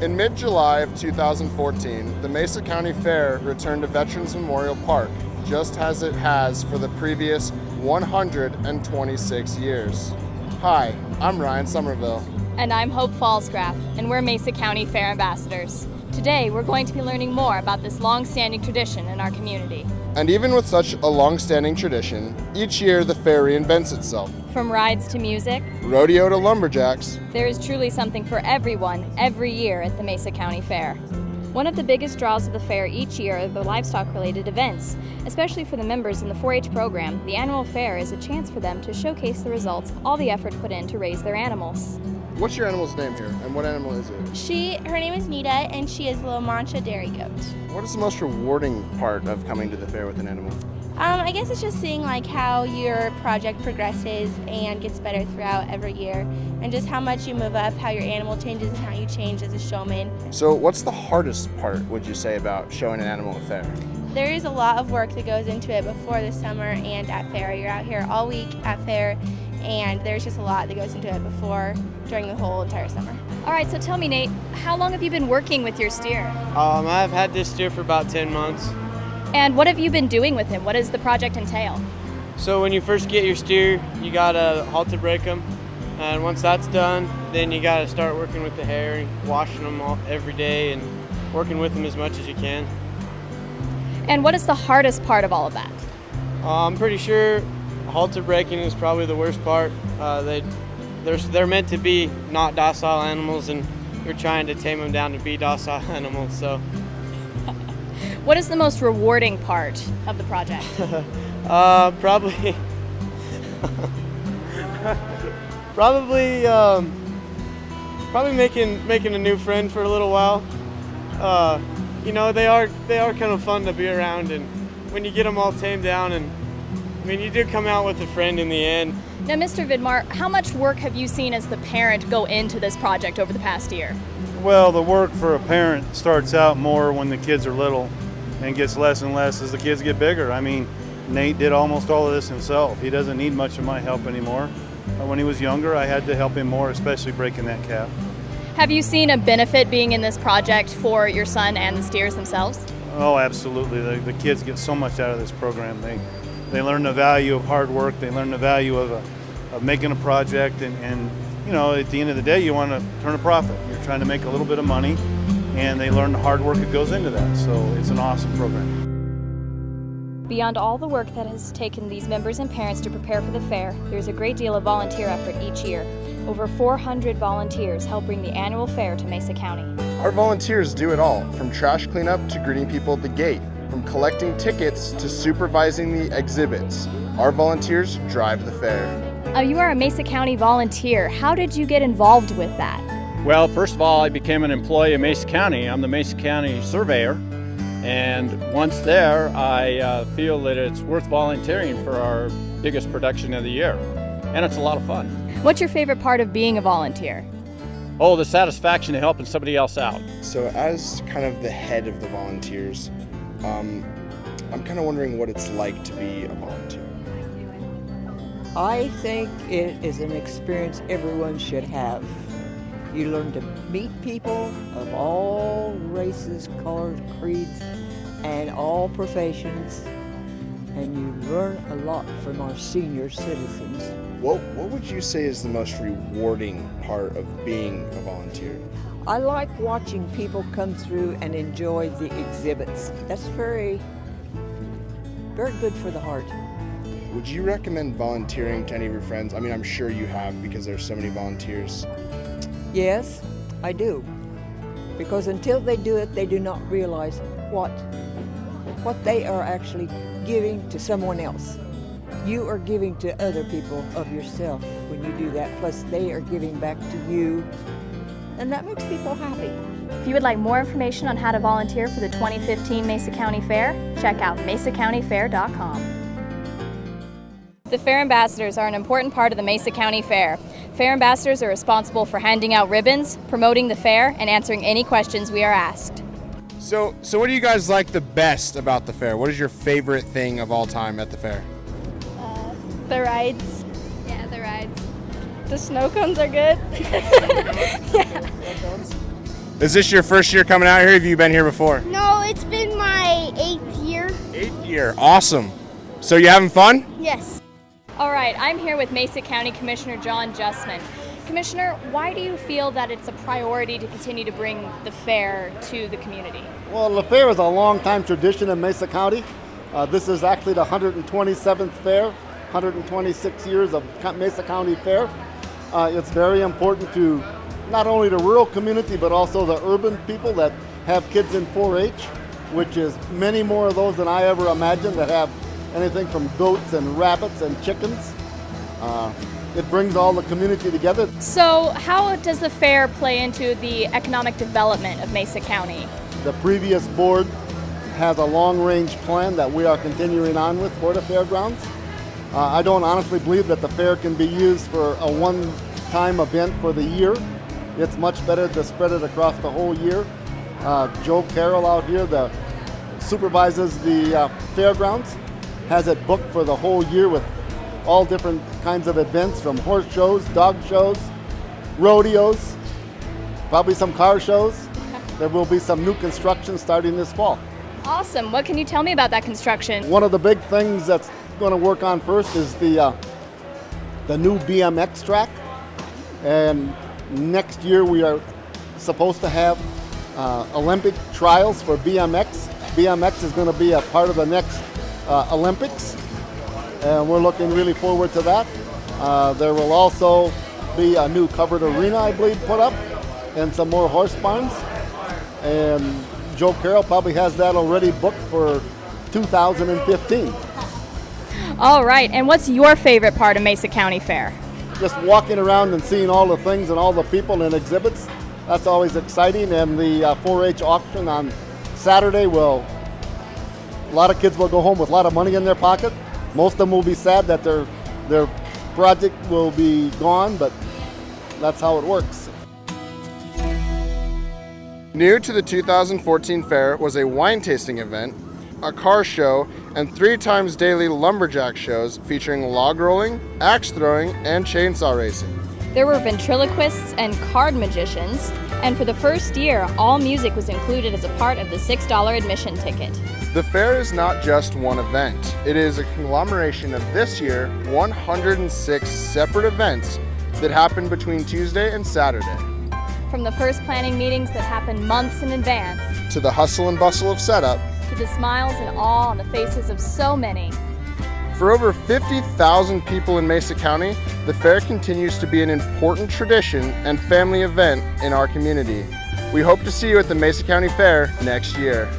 In mid-July of 2014, the Mesa County Fair returned to Veterans Memorial Park, just as it has for the previous 126 years. Hi, I'm Ryan Somerville. And I'm Hope Fallsgraf, and we're Mesa County Fair Ambassadors. Today, we're going to be learning more about this long-standing tradition in our community. And even with such a long-standing tradition, each year the fair reinvents itself. From rides to music, rodeo to lumberjacks, there is truly something for everyone every year at the Mesa County Fair. One of the biggest draws of the fair each year are the livestock-related events. Especially for the members in the 4-H program, the annual fair is a chance for them to showcase the results of all the effort put in to raise their animals. What's your animal's name here, and what animal is it? Her name is Nita, and she is a little Mancha dairy goat. What is the most rewarding part of coming to the fair with an animal? I guess it's just seeing like how your project progresses and gets better throughout every year, and just how much you move up, how your animal changes, and how you change as a showman. So what's the hardest part, would you say, about showing an animal at fair? There is a lot of work that goes into it before the summer and at fair. You're out here all week at fair, and there's just a lot that goes into it during the whole entire summer. All right, so tell me, Nate, how long have you been working with your steer? I've had this steer for about 10 months. And what have you been doing with him? What does the project entail? So when you first get your steer, you gotta halter break them. And once that's done, then you gotta start working with the hair and washing them every day and working with them as much as you can. And what is the hardest part of all of that? I'm pretty sure halter breaking is probably the worst part. They're meant to be not docile animals, and you're trying to tame them down to be docile animals. So, what is the most rewarding part of the project? Probably making a new friend for a little while. They are kind of fun to be around, and when you get them all tamed down, and you do come out with a friend in the end. Now, Mr. Vidmar, how much work have you seen as the parent go into this project over the past year? Well, the work for a parent starts out more when the kids are little and gets less and less as the kids get bigger. Nate did almost all of this himself. He doesn't need much of my help anymore. When he was younger, I had to help him more, especially breaking that calf. Have you seen a benefit being in this project for your son and the steers themselves? Oh, absolutely. The kids get so much out of this program. They learn the value of hard work. They learn the value of making a project. And at the end of the day, you want to turn a profit. You're trying to make a little bit of money, and they learn the hard work that goes into that. So it's an awesome program. Beyond all the work that has taken these members and parents to prepare for the fair, there's a great deal of volunteer effort each year. Over 400 volunteers help bring the annual fair to Mesa County. Our volunteers do it all, from trash cleanup to greeting people at the gate, from collecting tickets to supervising the exhibits. Our volunteers drive the fair. You are a Mesa County volunteer. How did you get involved with that? Well, first of all, I became an employee of Mesa County. I'm the Mesa County surveyor. And once there, I feel that it's worth volunteering for our biggest production of the year. And it's a lot of fun. What's your favorite part of being a volunteer? Oh, the satisfaction of helping somebody else out. So as kind of the head of the volunteers, I'm kind of wondering what it's like to be a volunteer. I think it is an experience everyone should have. You learn to meet people of all races, colors, creeds, and all professions, and you learn a lot from our senior citizens. What would you say is the most rewarding part of being a volunteer? I like watching people come through and enjoy the exhibits. That's very, very good for the heart. Would you recommend volunteering to any of your friends? I'm sure you have, because there's so many volunteers. Yes, I do. Because until they do it, they do not realize what they are actually giving to someone else. You are giving to other people of yourself when you do that, plus they are giving back to you, and that makes people happy. If you would like more information on how to volunteer for the 2015 Mesa County Fair, check out mesacountyfair.com. The Fair Ambassadors are an important part of the Mesa County Fair. Fair Ambassadors are responsible for handing out ribbons, promoting the fair, and answering any questions we are asked. So what do you guys like the best about the fair? What is your favorite thing of all time at the fair? The rides. Yeah, the rides. The snow cones are good. Yeah. Is this your first year coming out here? Have you been here before? No, it's been my 8th year. 8th year. Awesome. So you having fun? Yes. All right, I'm here with Mesa County Commissioner John Justman. Commissioner, why do you feel that it's a priority to continue to bring the fair to the community? Well, the fair is a long-time tradition in Mesa County. This is actually the 127th fair, 126 years of Mesa County Fair. It's very important to not only the rural community, but also the urban people that have kids in 4-H, which is many more of those than I ever imagined, that have anything from goats and rabbits and chickens. It brings all the community together. So how does the fair play into the economic development of Mesa County? The previous board has a long-range plan that we are continuing on with for the fairgrounds. I don't honestly believe that the fair can be used for a one-time event for the year. It's much better to spread it across the whole year. Joe Carroll out here that supervises the fairgrounds has it booked for the whole year with all different kinds of events, from horse shows, dog shows, rodeos, probably some car shows. There will be some new construction starting this fall. Awesome. What can you tell me about that construction? One of the big things that's going to work on first is the new BMX track. And next year we are supposed to have Olympic trials for BMX. BMX is going to be a part of the next Olympics, and we're looking really forward to that. There will also be a new covered arena, I believe, put up, and some more horse barns. And Joe Carroll probably has that already booked for 2015. All right, and what's your favorite part of Mesa County Fair? Just walking around and seeing all the things and all the people and exhibits, that's always exciting. And the 4-H auction on Saturday a lot of kids will go home with a lot of money in their pocket. Most of them will be sad that their project will be gone, but that's how it works. New to the 2014 fair was a wine tasting event, a car show, and 3 times daily lumberjack shows featuring log rolling, axe throwing, and chainsaw racing. There were ventriloquists and card magicians, and for the first year, all music was included as a part of the $6 admission ticket. The fair is not just one event. It is a conglomeration of this year 106 separate events that happened between Tuesday and Saturday. From the first planning meetings that happened months in advance, To the hustle and bustle of setup, to the smiles and awe on the faces of so many. for over 50,000 people in Mesa County, the fair continues to be an important tradition and family event in our community. We hope to see you at the Mesa County Fair next year.